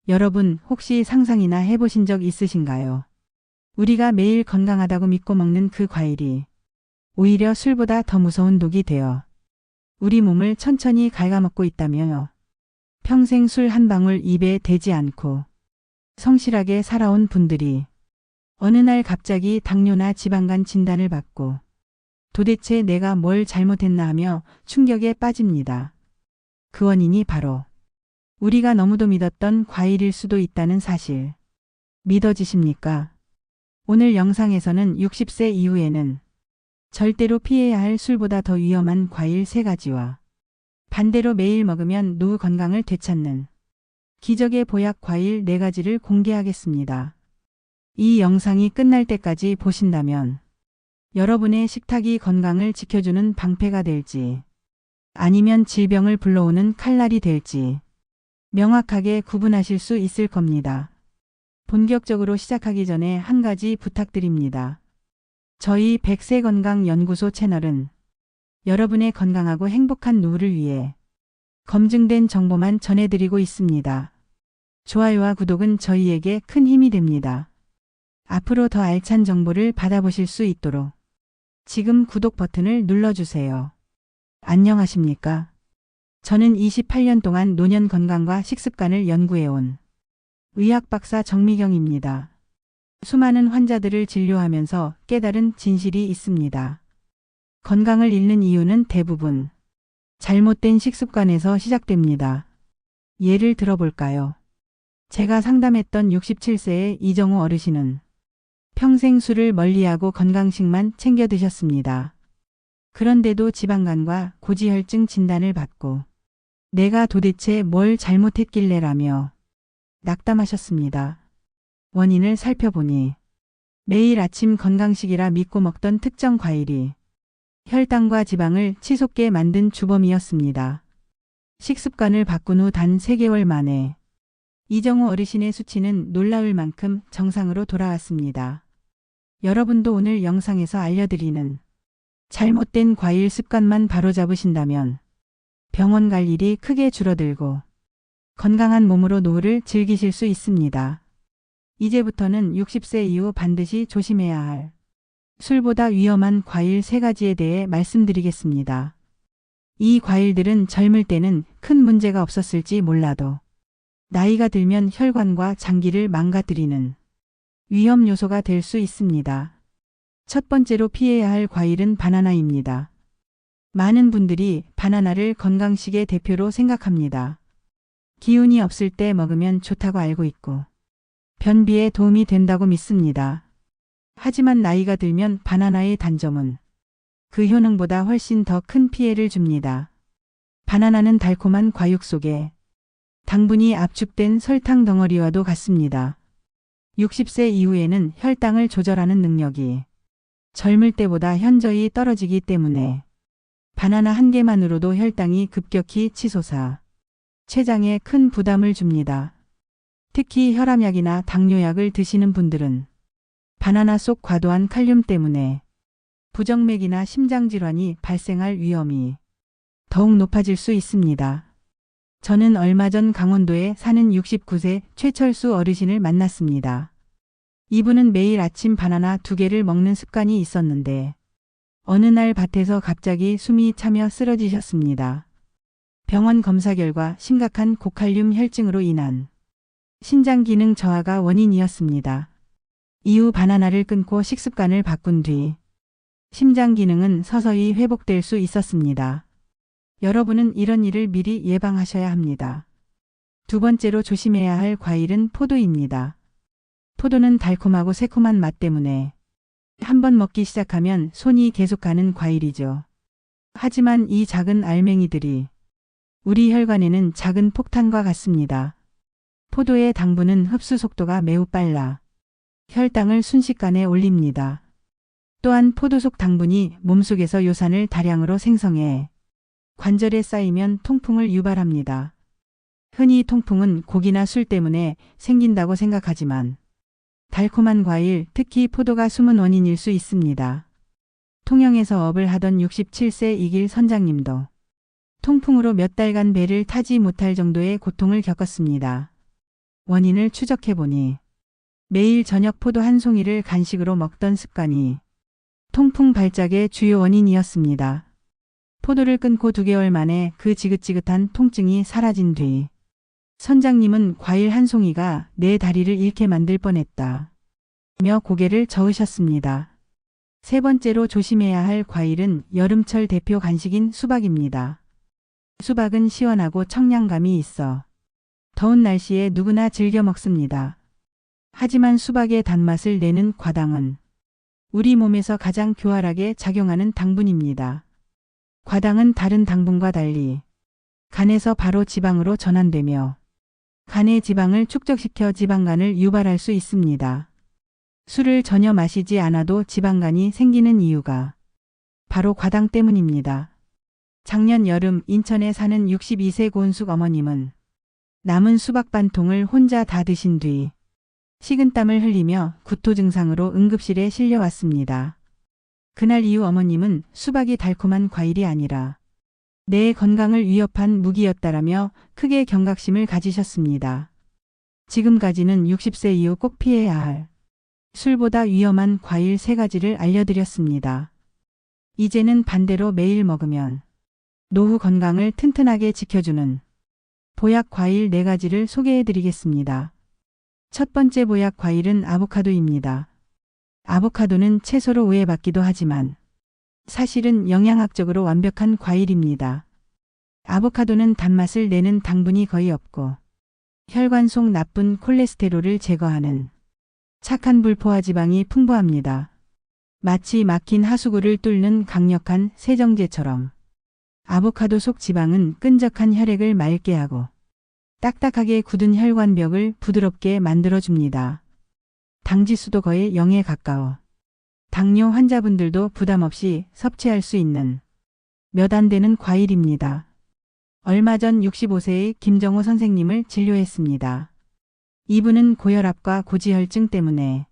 여러분 혹시 상상이나 해보신 적 있으신가요? 우리가 매일 건강하다고 믿고 먹는 그 과일이 오히려 술보다 더 무서운 독이 되어 우리 몸을 천천히 갉아먹고 있다며요. 평생 술 한 방울 입에 대지 않고 성실하게 살아온 분들이 어느 날 갑자기 당뇨나 지방간 진단을 받고 도대체 내가 뭘 잘못했나 하며 충격에 빠집니다. 그 원인이 바로 우리가 너무도 믿었던 과일일 수도 있다는 사실. 믿어지십니까? 오늘 영상에서는 60세 이후에는 절대로 피해야 할 술보다 더 위험한 과일 3가지와 반대로 매일 먹으면 노후 건강을 되찾는 기적의 보약 과일 4가지를 공개하겠습니다. 이 영상이 끝날 때까지 보신다면 여러분의 식탁이 건강을 지켜주는 방패가 될지 아니면 질병을 불러오는 칼날이 될지 명확하게 구분하실 수 있을 겁니다. 본격적으로 시작하기 전에 한 가지 부탁드립니다. 저희 100세 건강 연구소 채널은 여러분의 건강하고 행복한 노후를 위해 검증된 정보만 전해드리고 있습니다. 좋아요와 구독은 저희에게 큰 힘이 됩니다. 앞으로 더 알찬 정보를 받아보실 수 있도록 지금 구독 버튼을 눌러주세요. 안녕하십니까? 저는 28년 동안 노년 건강과 식습관을 연구해온 의학 박사 정미경입니다. 수많은 환자들을 진료하면서 깨달은 진실이 있습니다. 건강을 잃는 이유는 대부분 잘못된 식습관에서 시작됩니다. 예를 들어볼까요? 제가 상담했던 67세의 이정우 어르신은 평생 술을 멀리하고 건강식만 챙겨 드셨습니다. 그런데도 지방간과 고지혈증 진단을 받고 내가 도대체 뭘 잘못했길래라며 낙담하셨습니다. 원인을 살펴보니 매일 아침 건강식이라 믿고 먹던 특정 과일이 혈당과 지방을 치솟게 만든 주범이었습니다. 식습관을 바꾼 후 단 3개월 만에 이정우 어르신의 수치는 놀라울 만큼 정상으로 돌아왔습니다. 여러분도 오늘 영상에서 알려드리는 잘못된 과일 습관만 바로잡으신다면 병원 갈 일이 크게 줄어들고 건강한 몸으로 노후를 즐기실 수 있습니다. 이제부터는 60세 이후 반드시 조심해야 할 술보다 위험한 과일 3가지에 대해 말씀드리겠습니다. 이 과일들은 젊을 때는 큰 문제가 없었을지 몰라도 나이가 들면 혈관과 장기를 망가뜨리는 위험 요소가 될 수 있습니다. 첫 번째로 피해야 할 과일은 바나나입니다. 많은 분들이 바나나를 건강식의 대표로 생각합니다. 기운이 없을 때 먹으면 좋다고 알고 있고 변비에 도움이 된다고 믿습니다. 하지만 나이가 들면 바나나의 단점은 그 효능보다 훨씬 더 큰 피해를 줍니다. 바나나는 달콤한 과육 속에 당분이 압축된 설탕 덩어리와도 같습니다. 60세 이후에는 혈당을 조절하는 능력이 젊을 때보다 현저히 떨어지기 때문에 바나나 한 개만으로도 혈당이 급격히 치솟아 췌장에 큰 부담을 줍니다. 특히 혈압약이나 당뇨약을 드시는 분들은 바나나 속 과도한 칼륨 때문에 부정맥이나 심장질환이 발생할 위험이 더욱 높아질 수 있습니다. 저는 얼마 전 강원도에 사는 69세 최철수 어르신을 만났습니다. 이분은 매일 아침 바나나 2개를 먹는 습관이 있었는데 어느 날 밭에서 갑자기 숨이 차며 쓰러지셨습니다. 병원 검사 결과 심각한 고칼륨 혈증으로 인한 신장 기능 저하가 원인이었습니다. 이후 바나나를 끊고 식습관을 바꾼 뒤 심장 기능은 서서히 회복될 수 있었습니다. 여러분은 이런 일을 미리 예방하셔야 합니다. 두 번째로 조심해야 할 과일은 포도입니다. 포도는 달콤하고 새콤한 맛 때문에 한번 먹기 시작하면 손이 계속 가는 과일이죠. 하지만 이 작은 알맹이들이 우리 혈관에는 작은 폭탄과 같습니다. 포도의 당분은 흡수 속도가 매우 빨라 혈당을 순식간에 올립니다. 또한 포도 속 당분이 몸속에서 요산을 다량으로 생성해 관절에 쌓이면 통풍을 유발합니다. 흔히 통풍은 고기나 술 때문에 생긴다고 생각하지만 달콤한 과일, 특히 포도가 숨은 원인일 수 있습니다. 통영에서 업을 하던 67세 이길 선장님도 통풍으로 몇 달간 배를 타지 못할 정도의 고통을 겪었습니다. 원인을 추적해보니 매일 저녁 포도 한 송이를 간식으로 먹던 습관이 통풍 발작의 주요 원인이었습니다. 포도를 끊고 2개월 만에 그 지긋지긋한 통증이 사라진 뒤 선장님은 과일 한 송이가 내 다리를 잃게 만들 뻔했다 며 고개를 저으셨습니다. 세 번째로 조심해야 할 과일은 여름철 대표 간식인 수박입니다. 수박은 시원하고 청량감이 있어 더운 날씨에 누구나 즐겨 먹습니다. 하지만 수박의 단맛을 내는 과당은 우리 몸에서 가장 교활하게 작용하는 당분입니다. 과당은 다른 당분과 달리 간에서 바로 지방으로 전환되며 간의 지방을 축적시켜 지방간을 유발할 수 있습니다. 술을 전혀 마시지 않아도 지방간이 생기는 이유가 바로 과당 때문입니다. 작년 여름 인천에 사는 62세 고은숙 어머님은 남은 수박 반 통을 혼자 다 드신 뒤 식은땀을 흘리며 구토 증상으로 응급실에 실려왔습니다. 그날 이후 어머님은 수박이 달콤한 과일이 아니라 내 건강을 위협한 무기였다라며 크게 경각심을 가지셨습니다. 지금까지는 60세 이후 꼭 피해야 할 술보다 위험한 과일 3가지를 알려드렸습니다. 이제는 반대로 매일 먹으면 노후 건강을 튼튼하게 지켜주는 보약 과일 4가지를 소개해드리겠습니다. 첫 번째 보약 과일은 아보카도입니다. 아보카도는 채소로 오해받기도 하지만 사실은 영양학적으로 완벽한 과일입니다. 아보카도는 단맛을 내는 당분이 거의 없고 혈관 속 나쁜 콜레스테롤을 제거하는 착한 불포화 지방이 풍부합니다. 마치 막힌 하수구를 뚫는 강력한 세정제처럼 아보카도 속 지방은 끈적한 혈액을 맑게 하고 딱딱하게 굳은 혈관벽을 부드럽게 만들어줍니다. 당지수도 거의 0에 가까워 당뇨 환자분들도 부담 없이 섭취할 수 있는 몇 안 되는 과일입니다. 얼마 전 65세의 김정호 선생님을 진료했습니다. 이분은 고혈압과 고지혈증 때문에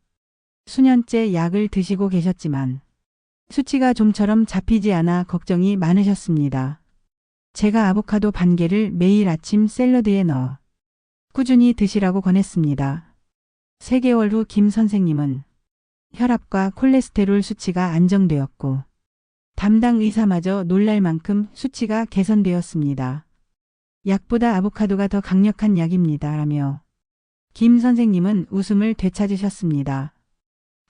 수년째 약을 드시고 계셨지만 수치가 좀처럼 잡히지 않아 걱정이 많으셨습니다. 제가 아보카도 반 개를 매일 아침 샐러드에 넣어 꾸준히 드시라고 권했습니다. 3개월 후 김 선생님은 혈압과 콜레스테롤 수치가 안정되었고 담당 의사마저 놀랄 만큼 수치가 개선되었습니다. 약보다 아보카도가 더 강력한 약입니다. 라며 김 선생님은 웃음을 되찾으셨습니다.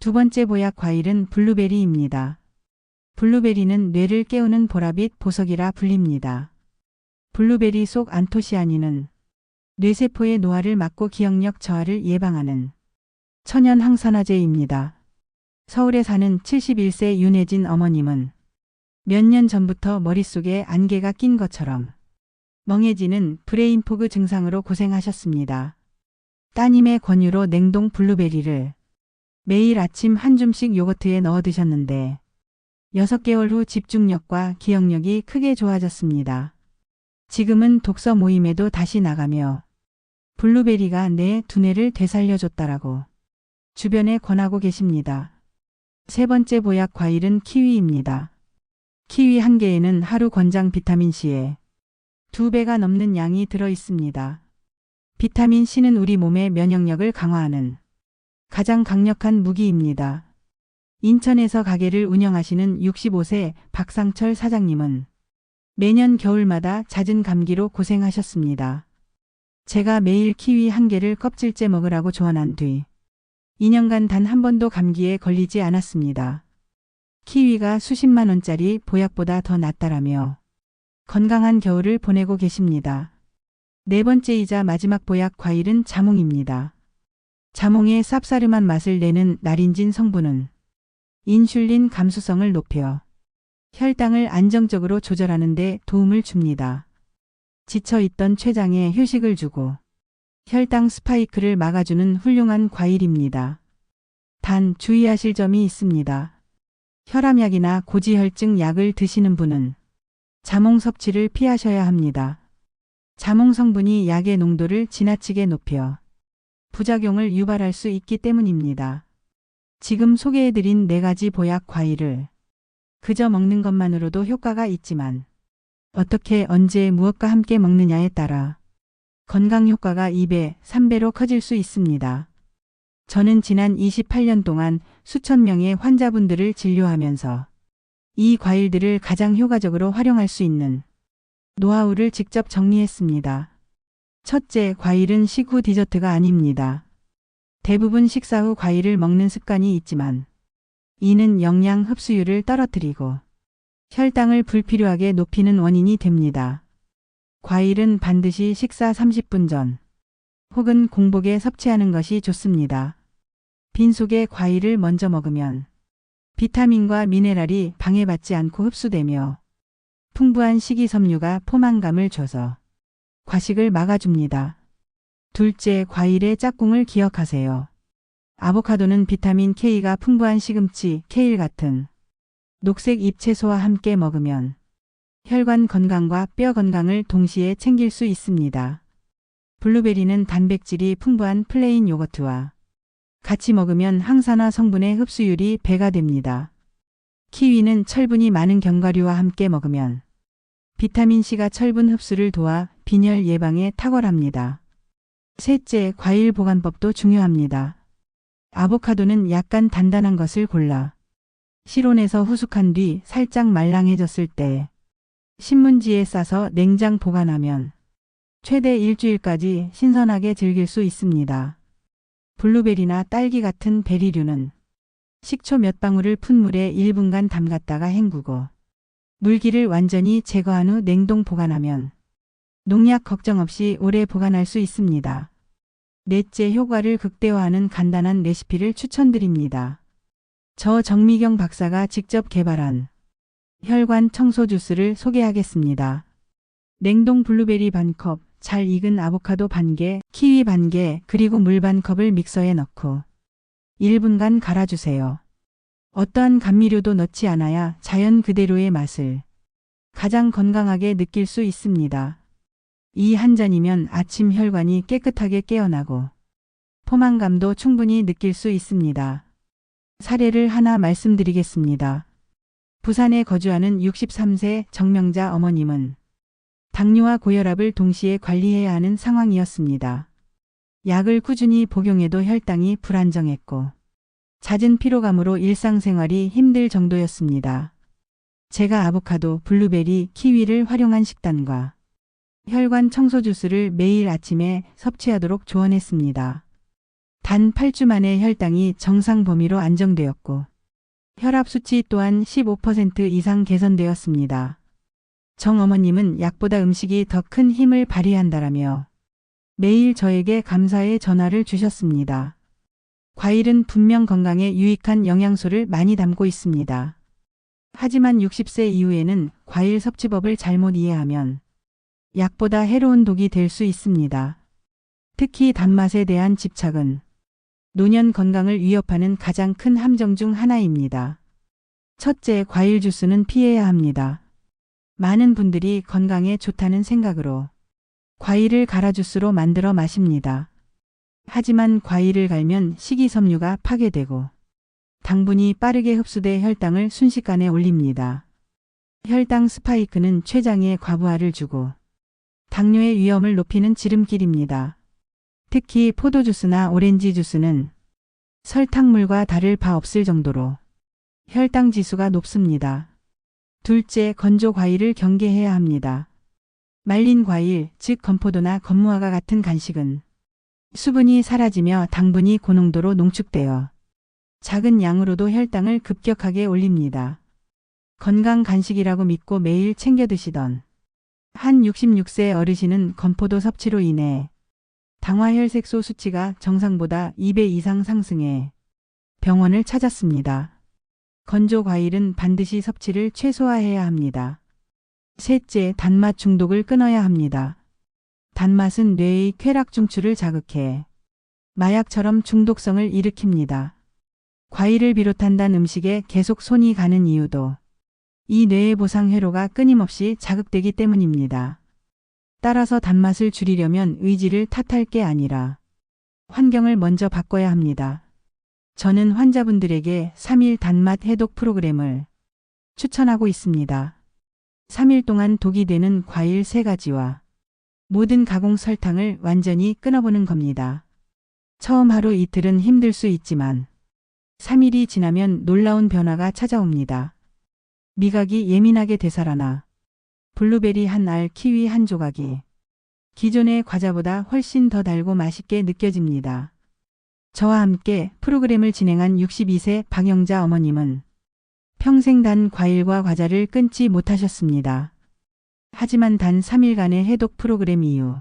두 번째 보약 과일은 블루베리입니다. 블루베리는 뇌를 깨우는 보라빛 보석이라 불립니다. 블루베리 속 안토시아닌은 뇌세포의 노화를 막고 기억력 저하를 예방하는 천연 항산화제입니다. 서울에 사는 71세 윤혜진 어머님은 몇 년 전부터 머릿속에 안개가 낀 것처럼 멍해지는 브레인포그 증상으로 고생하셨습니다. 따님의 권유로 냉동 블루베리를 매일 아침 한 줌씩 요거트에 넣어 드셨는데 6개월 후 집중력과 기억력이 크게 좋아졌습니다. 지금은 독서 모임에도 다시 나가며 블루베리가 내 두뇌를 되살려줬다라고 주변에 권하고 계십니다. 세 번째 보약 과일은 키위입니다. 키위 한 개에는 하루 권장 비타민C의 2배가 넘는 양이 들어 있습니다. 비타민C는 우리 몸의 면역력을 강화하는 가장 강력한 무기입니다. 인천에서 가게를 운영하시는 65세 박상철 사장님은 매년 겨울마다 잦은 감기로 고생하셨습니다. 제가 매일 키위 한 개를 껍질째 먹으라고 조언한 뒤 2년간 단 한 번도 감기에 걸리지 않았습니다. 키위가 수십만 원짜리 보약보다 더 낫다라며 건강한 겨울을 보내고 계십니다. 네 번째이자 마지막 보약 과일은 자몽입니다. 자몽의 쌉싸름한 맛을 내는 나린진 성분은 인슐린 감수성을 높여 혈당을 안정적으로 조절하는 데 도움을 줍니다. 지쳐있던 췌장에 휴식을 주고 혈당 스파이크를 막아주는 훌륭한 과일입니다. 단 주의하실 점이 있습니다. 혈압약이나 고지혈증 약을 드시는 분은 자몽 섭취를 피하셔야 합니다. 자몽 성분이 약의 농도를 지나치게 높여 부작용을 유발할 수 있기 때문입니다. 지금 소개해드린 4가지 보약 과일을 그저 먹는 것만으로도 효과가 있지만 어떻게 언제 무엇과 함께 먹느냐에 따라 건강 효과가 2배, 3배로 커질 수 있습니다. 저는 지난 28년 동안 수천 명의 환자분들을 진료하면서 이 과일들을 가장 효과적으로 활용할 수 있는 노하우를 직접 정리했습니다. 첫째, 과일은 식후 디저트가 아닙니다. 대부분 식사 후 과일을 먹는 습관이 있지만 이는 영양 흡수율을 떨어뜨리고 혈당을 불필요하게 높이는 원인이 됩니다. 과일은 반드시 식사 30분 전 혹은 공복에 섭취하는 것이 좋습니다. 빈속에 과일을 먼저 먹으면 비타민과 미네랄이 방해받지 않고 흡수되며 풍부한 식이섬유가 포만감을 줘서 과식을 막아줍니다. 둘째, 과일의 짝꿍을 기억하세요. 아보카도는 비타민 K가 풍부한 시금치, 케일 같은 녹색 잎채소와 함께 먹으면 혈관 건강과 뼈 건강을 동시에 챙길 수 있습니다. 블루베리는 단백질이 풍부한 플레인 요거트와 같이 먹으면 항산화 성분의 흡수율이 배가 됩니다. 키위는 철분이 많은 견과류와 함께 먹으면 비타민C가 철분 흡수를 도와 빈혈 예방에 탁월합니다. 셋째, 과일 보관법도 중요합니다. 아보카도는 약간 단단한 것을 골라 실온에서 후숙한 뒤 살짝 말랑해졌을 때 신문지에 싸서 냉장 보관하면 최대 일주일까지 신선하게 즐길 수 있습니다. 블루베리나 딸기 같은 베리류는 식초 몇 방울을 푼 물에 1분간 담갔다가 헹구고 물기를 완전히 제거한 후 냉동 보관하면 농약 걱정 없이 오래 보관할 수 있습니다. 넷째, 효과를 극대화하는 간단한 레시피를 추천드립니다. 저 정미경 박사가 직접 개발한 혈관 청소 주스를 소개하겠습니다. 냉동 블루베리 반컵, 잘 익은 아보카도 반개, 키위 반개, 그리고 물 반컵을 믹서에 넣고 1분간 갈아주세요. 어떠한 감미료도 넣지 않아야 자연 그대로의 맛을 가장 건강하게 느낄 수 있습니다. 이 한 잔이면 아침 혈관이 깨끗하게 깨어나고 포만감도 충분히 느낄 수 있습니다. 사례를 하나 말씀드리겠습니다. 부산에 거주하는 63세 정명자 어머님은 당뇨와 고혈압을 동시에 관리해야 하는 상황이었습니다. 약을 꾸준히 복용해도 혈당이 불안정했고 잦은 피로감으로 일상생활이 힘들 정도였습니다. 제가 아보카도, 블루베리, 키위를 활용한 식단과 혈관 청소 주스를 매일 아침에 섭취하도록 조언했습니다. 단 8주 만에 혈당이 정상 범위로 안정되었고 혈압 수치 또한 15% 이상 개선되었습니다. 정 어머님은 약보다 음식이 더 큰 힘을 발휘한다라며 매일 저에게 감사의 전화를 주셨습니다. 과일은 분명 건강에 유익한 영양소를 많이 담고 있습니다. 하지만 60세 이후에는 과일 섭취법을 잘못 이해하면 약보다 해로운 독이 될 수 있습니다. 특히 단맛에 대한 집착은 노년 건강을 위협하는 가장 큰 함정 중 하나입니다. 첫째, 과일 주스는 피해야 합니다. 많은 분들이 건강에 좋다는 생각으로 과일을 갈아 주스로 만들어 마십니다. 하지만 과일을 갈면 식이섬유가 파괴되고 당분이 빠르게 흡수돼 혈당을 순식간에 올립니다. 혈당 스파이크는 췌장에 과부하를 주고 당뇨의 위험을 높이는 지름길입니다. 특히 포도주스나 오렌지 주스는 설탕물과 다를 바 없을 정도로 혈당 지수가 높습니다. 둘째, 건조 과일을 경계해야 합니다. 말린 과일, 즉 건포도나 건무화과 같은 간식은 수분이 사라지며 당분이 고농도로 농축되어 작은 양으로도 혈당을 급격하게 올립니다. 건강 간식이라고 믿고 매일 챙겨 드시던 한 66세 어르신은 건포도 섭취로 인해 당화혈색소 수치가 정상보다 2배 이상 상승해 병원을 찾았습니다. 건조 과일은 반드시 섭취를 최소화해야 합니다. 셋째, 단맛 중독을 끊어야 합니다. 단맛은 뇌의 쾌락 중추를 자극해 마약처럼 중독성을 일으킵니다. 과일을 비롯한 단 음식에 계속 손이 가는 이유도 이 뇌의 보상 회로가 끊임없이 자극되기 때문입니다. 따라서 단맛을 줄이려면 의지를 탓할 게 아니라 환경을 먼저 바꿔야 합니다. 저는 환자분들에게 3일 단맛 해독 프로그램을 추천하고 있습니다. 3일 동안 독이 되는 과일 3가지와 모든 가공 설탕을 완전히 끊어보는 겁니다. 처음 하루 이틀은 힘들 수 있지만 3일이 지나면 놀라운 변화가 찾아옵니다. 미각이 예민하게 되살아나 블루베리 한 알, 키위 한 조각이 기존의 과자보다 훨씬 더 달고 맛있게 느껴집니다. 저와 함께 프로그램을 진행한 62세 박영자 어머님은 평생 단 과일과 과자를 끊지 못하셨습니다. 하지만 단 3일간의 해독 프로그램 이후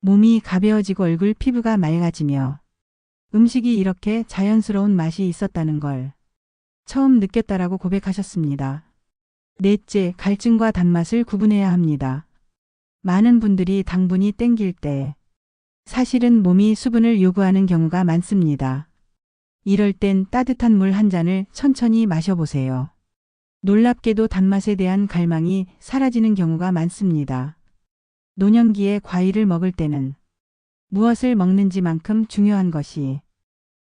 몸이 가벼워지고 얼굴 피부가 맑아지며 음식이 이렇게 자연스러운 맛이 있었다는 걸 처음 느꼈다라고 고백하셨습니다. 넷째, 갈증과 단맛을 구분해야 합니다. 많은 분들이 당분이 땡길 때 사실은 몸이 수분을 요구하는 경우가 많습니다. 이럴 땐 따뜻한 물 한 잔을 천천히 마셔보세요. 놀랍게도 단맛에 대한 갈망이 사라지는 경우가 많습니다. 노년기에 과일을 먹을 때는 무엇을 먹는지만큼 중요한 것이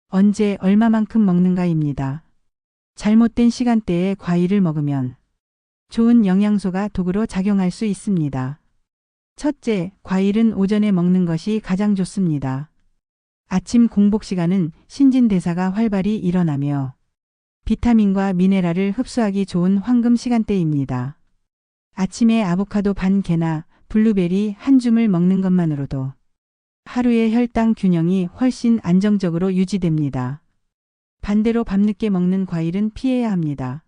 언제 얼마만큼 먹는가입니다. 잘못된 시간대에 과일을 먹으면 좋은 영양소가 독으로 작용할 수 있습니다. 첫째, 과일은 오전에 먹는 것이 가장 좋습니다. 아침 공복 시간은 신진대사가 활발히 일어나며 비타민과 미네랄을 흡수하기 좋은 황금 시간대입니다. 아침에 아보카도 반 개나 블루베리 한 줌을 먹는 것만으로도 하루의 혈당 균형이 훨씬 안정적으로 유지됩니다. 반대로 밤늦게 먹는 과일은 피해야 합니다.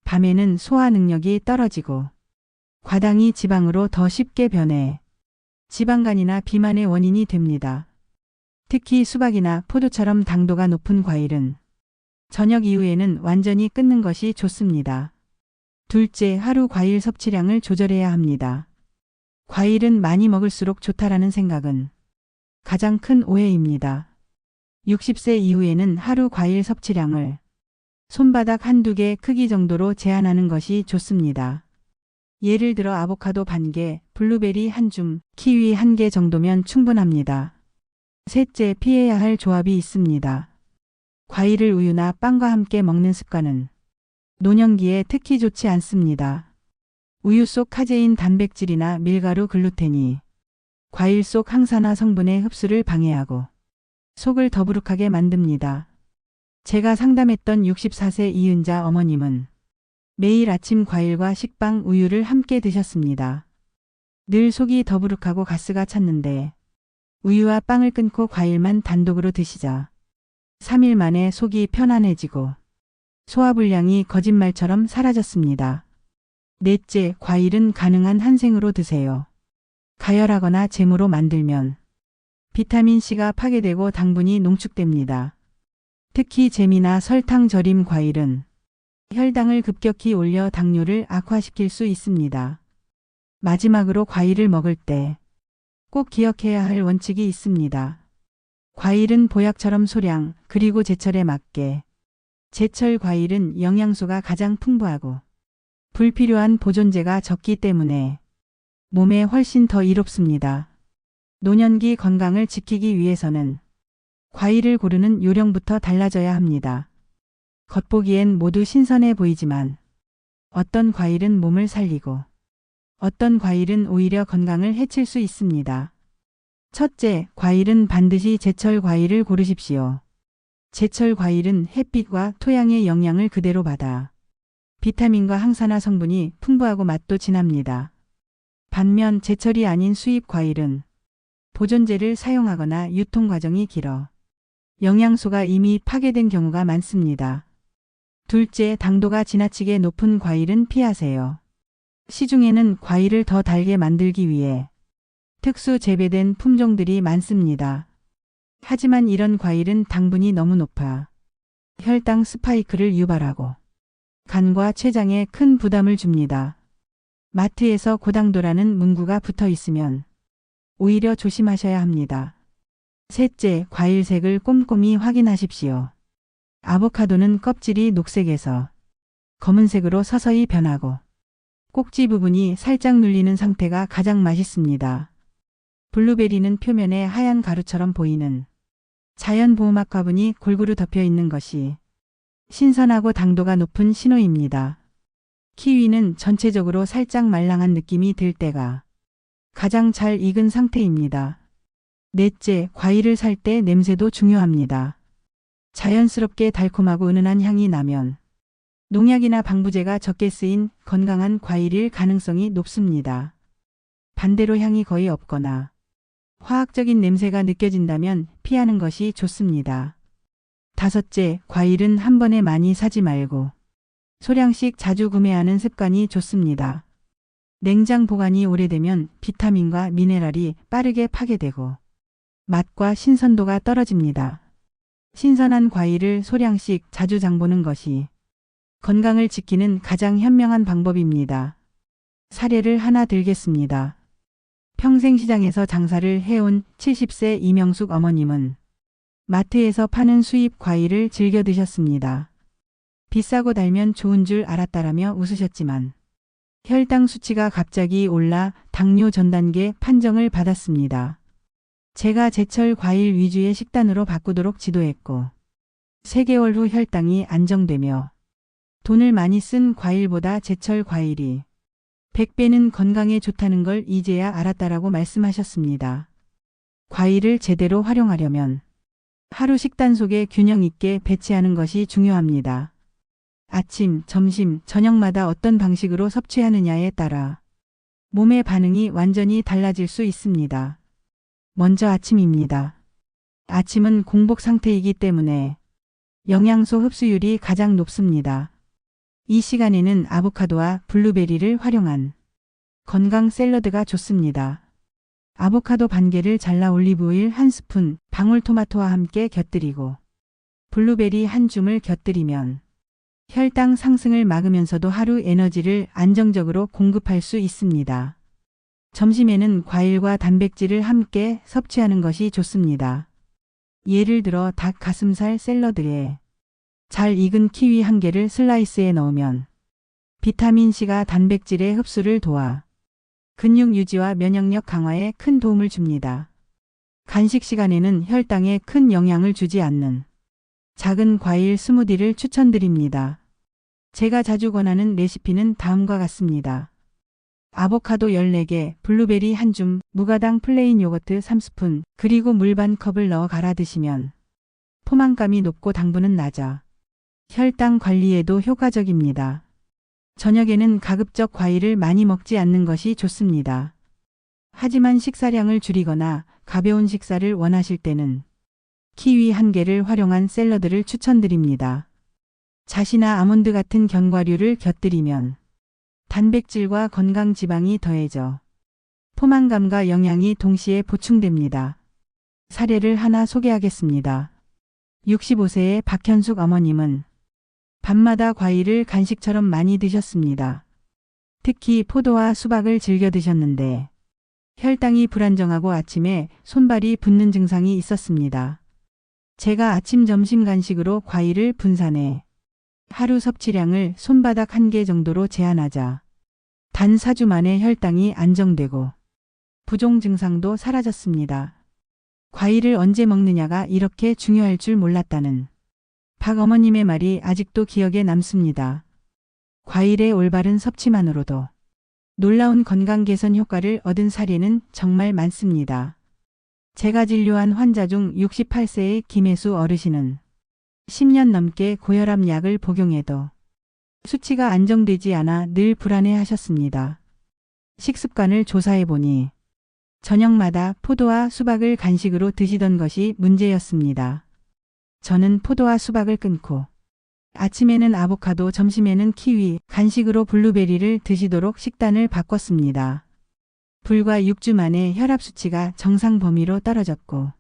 밤에는 소화 능력이 떨어지고 과당이 지방으로 더 쉽게 변해 지방간이나 비만의 원인이 됩니다. 특히 수박이나 포도처럼 당도가 높은 과일은 저녁 이후에는 완전히 끊는 것이 좋습니다. 둘째, 하루 과일 섭취량을 조절해야 합니다. 과일은 많이 먹을수록 좋다라는 생각은 가장 큰 오해입니다. 60세 이후에는 하루 과일 섭취량을 손바닥 한두 개 크기 정도로 제한하는 것이 좋습니다. 예를 들어 아보카도 반 개, 블루베리 한 줌, 키위 한 개 정도면 충분합니다. 셋째, 피해야 할 조합이 있습니다. 과일을 우유나 빵과 함께 먹는 습관은 노년기에 특히 좋지 않습니다. 우유 속 카제인 단백질이나 밀가루 글루텐이 과일 속 항산화 성분의 흡수를 방해하고 속을 더부룩하게 만듭니다. 제가 상담했던 64세 이은자 어머님은 매일 아침 과일과 식빵, 우유를 함께 드셨습니다. 늘 속이 더부룩하고 가스가 찼는데 우유와 빵을 끊고 과일만 단독으로 드시자 3일 만에 속이 편안해지고 소화불량이 거짓말처럼 사라졌습니다. 넷째, 과일은 가능한 한생으로 드세요. 가열하거나 잼으로 만들면 비타민C가 파괴되고 당분이 농축됩니다. 특히 잼이나 설탕 절임 과일은 혈당을 급격히 올려 당뇨를 악화시킬 수 있습니다. 마지막으로 과일을 먹을 때 꼭 기억해야 할 원칙이 있습니다. 과일은 보약처럼 소량 그리고 제철에 맞게. 제철 과일은 영양소가 가장 풍부하고 불필요한 보존제가 적기 때문에 몸에 훨씬 더 이롭습니다. 노년기 건강을 지키기 위해서는 과일을 고르는 요령부터 달라져야 합니다. 겉보기엔 모두 신선해 보이지만 어떤 과일은 몸을 살리고 어떤 과일은 오히려 건강을 해칠 수 있습니다. 첫째, 과일은 반드시 제철 과일을 고르십시오. 제철 과일은 햇빛과 토양의 영향을 그대로 받아 비타민과 항산화 성분이 풍부하고 맛도 진합니다. 반면 제철이 아닌 수입 과일은 보존제를 사용하거나 유통 과정이 길어 영양소가 이미 파괴된 경우가 많습니다. 둘째, 당도가 지나치게 높은 과일은 피하세요. 시중에는 과일을 더 달게 만들기 위해 특수 재배된 품종들이 많습니다. 하지만 이런 과일은 당분이 너무 높아 혈당 스파이크를 유발하고 간과 췌장에 큰 부담을 줍니다. 마트에서 고당도라는 문구가 붙어 있으면 오히려 조심하셔야 합니다. 셋째, 과일 색을 꼼꼼히 확인하십시오. 아보카도는 껍질이 녹색에서 검은색으로 서서히 변하고 꼭지 부분이 살짝 눌리는 상태가 가장 맛있습니다. 블루베리는 표면에 하얀 가루처럼 보이는 자연 보호막 화분이 골고루 덮여 있는 것이 신선하고 당도가 높은 신호입니다. 키위는 전체적으로 살짝 말랑한 느낌이 들 때가 가장 잘 익은 상태입니다. 넷째, 과일을 살 때 냄새도 중요합니다. 자연스럽게 달콤하고 은은한 향이 나면 농약이나 방부제가 적게 쓰인 건강한 과일일 가능성이 높습니다. 반대로 향이 거의 없거나 화학적인 냄새가 느껴진다면 피하는 것이 좋습니다. 다섯째, 과일은 한 번에 많이 사지 말고 소량씩 자주 구매하는 습관이 좋습니다. 냉장 보관이 오래되면 비타민과 미네랄이 빠르게 파괴되고 맛과 신선도가 떨어집니다. 신선한 과일을 소량씩 자주 장보는 것이 건강을 지키는 가장 현명한 방법입니다. 사례를 하나 들겠습니다. 평생 시장에서 장사를 해온 70세 이명숙 어머님은 마트에서 파는 수입 과일을 즐겨 드셨습니다. 비싸고 달면 좋은 줄 알았다라며 웃으셨지만 혈당 수치가 갑자기 올라 당뇨 전 단계 판정을 받았습니다. 제가 제철 과일 위주의 식단으로 바꾸도록 지도했고 3개월 후 혈당이 안정되며 돈을 많이 쓴 과일보다 제철 과일이 100배는 건강에 좋다는 걸 이제야 알았다라고 말씀하셨습니다. 과일을 제대로 활용하려면 하루 식단 속에 균형 있게 배치하는 것이 중요합니다. 아침, 점심, 저녁마다 어떤 방식으로 섭취하느냐에 따라 몸의 반응이 완전히 달라질 수 있습니다. 먼저 아침입니다. 아침은 공복 상태이기 때문에 영양소 흡수율이 가장 높습니다. 이 시간에는 아보카도와 블루베리를 활용한 건강 샐러드가 좋습니다. 아보카도 반개를 잘라 올리브오일 1스푼, 방울토마토와 함께 곁들이고 블루베리 한 줌을 곁들이면 혈당 상승을 막으면서도 하루 에너지를 안정적으로 공급할 수 있습니다. 점심에는 과일과 단백질을 함께 섭취하는 것이 좋습니다. 예를 들어 닭 가슴살 샐러드에 잘 익은 키위 1개를 슬라이스해 넣으면 비타민C가 단백질의 흡수를 도와 근육 유지와 면역력 강화에 큰 도움을 줍니다. 간식 시간에는 혈당에 큰 영향을 주지 않는 작은 과일 스무디를 추천드립니다. 제가 자주 권하는 레시피는 다음과 같습니다. 아보카도 14개, 블루베리 1줌, 무가당 플레인 요거트 3스푼, 그리고 물 반 컵을 넣어 갈아 드시면 포만감이 높고 당분은 낮아 혈당 관리에도 효과적입니다. 저녁에는 가급적 과일을 많이 먹지 않는 것이 좋습니다. 하지만 식사량을 줄이거나 가벼운 식사를 원하실 때는 키위 1개를 활용한 샐러드를 추천드립니다. 잣이나 아몬드 같은 견과류를 곁들이면 단백질과 건강 지방이 더해져 포만감과 영양이 동시에 보충됩니다. 사례를 하나 소개하겠습니다. 65세의 박현숙 어머님은 밤마다 과일을 간식처럼 많이 드셨습니다. 특히 포도와 수박을 즐겨 드셨는데 혈당이 불안정하고 아침에 손발이 붓는 증상이 있었습니다. 제가 아침 점심 간식으로 과일을 분산해 하루 섭취량을 손바닥 1개 정도로 제한하자 단 4주 만에 혈당이 안정되고 부종 증상도 사라졌습니다. 과일을 언제 먹느냐가 이렇게 중요할 줄 몰랐다는 박 어머님의 말이 아직도 기억에 남습니다. 과일의 올바른 섭취만으로도 놀라운 건강 개선 효과를 얻은 사례는 정말 많습니다. 제가 진료한 환자 중 68세의 김혜수 어르신은 10년 넘게 고혈압 약을 복용해도 수치가 안정되지 않아 늘 불안해하셨습니다. 식습관을 조사해보니 저녁마다 포도와 수박을 간식으로 드시던 것이 문제였습니다. 저는 포도와 수박을 끊고 아침에는 아보카도, 점심에는 키위, 간식으로 블루베리를 드시도록 식단을 바꿨습니다. 불과 6주 만에 혈압 수치가 정상 범위로 떨어졌고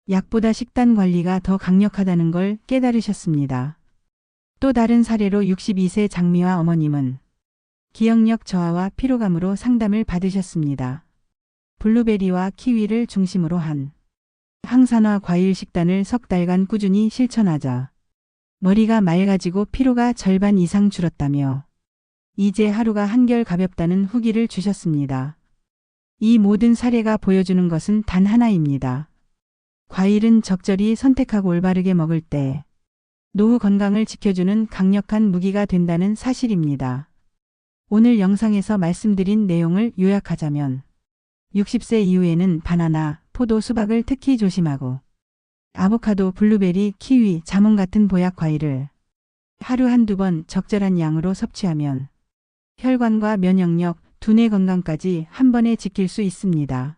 약보다 식단 관리가 더 강력하다는 걸 깨달으셨습니다. 또 다른 사례로 62세 장미화 어머님은 기억력 저하와 피로감으로 상담을 받으셨습니다. 블루베리와 키위를 중심으로 한 항산화 과일 식단을 석 달간 꾸준히 실천하자 머리가 맑아지고 피로가 절반 이상 줄었다며 이제 하루가 한결 가볍다는 후기를 주셨습니다. 이 모든 사례가 보여주는 것은 단 하나입니다. 과일은 적절히 선택하고 올바르게 먹을 때 노후 건강을 지켜주는 강력한 무기가 된다는 사실입니다. 오늘 영상에서 말씀드린 내용을 요약하자면 60세 이후에는 바나나, 포도, 수박을 특히 조심하고 아보카도, 블루베리, 키위, 자몽 같은 보약 과일을 하루 한두 번 적절한 양으로 섭취하면 혈관과 면역력, 두뇌 건강까지 한 번에 지킬 수 있습니다.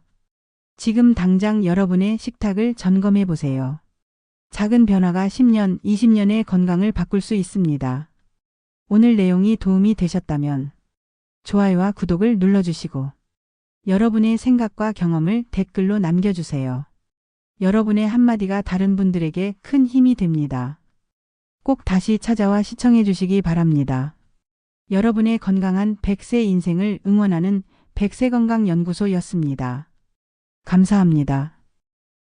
지금 당장 여러분의 식탁을 점검해 보세요. 작은 변화가 10년, 20년의 건강을 바꿀 수 있습니다. 오늘 내용이 도움이 되셨다면 좋아요와 구독을 눌러주시고 여러분의 생각과 경험을 댓글로 남겨주세요. 여러분의 한마디가 다른 분들에게 큰 힘이 됩니다. 꼭 다시 찾아와 시청해 주시기 바랍니다. 여러분의 건강한 100세 인생을 응원하는 백세건강연구소였습니다. 감사합니다.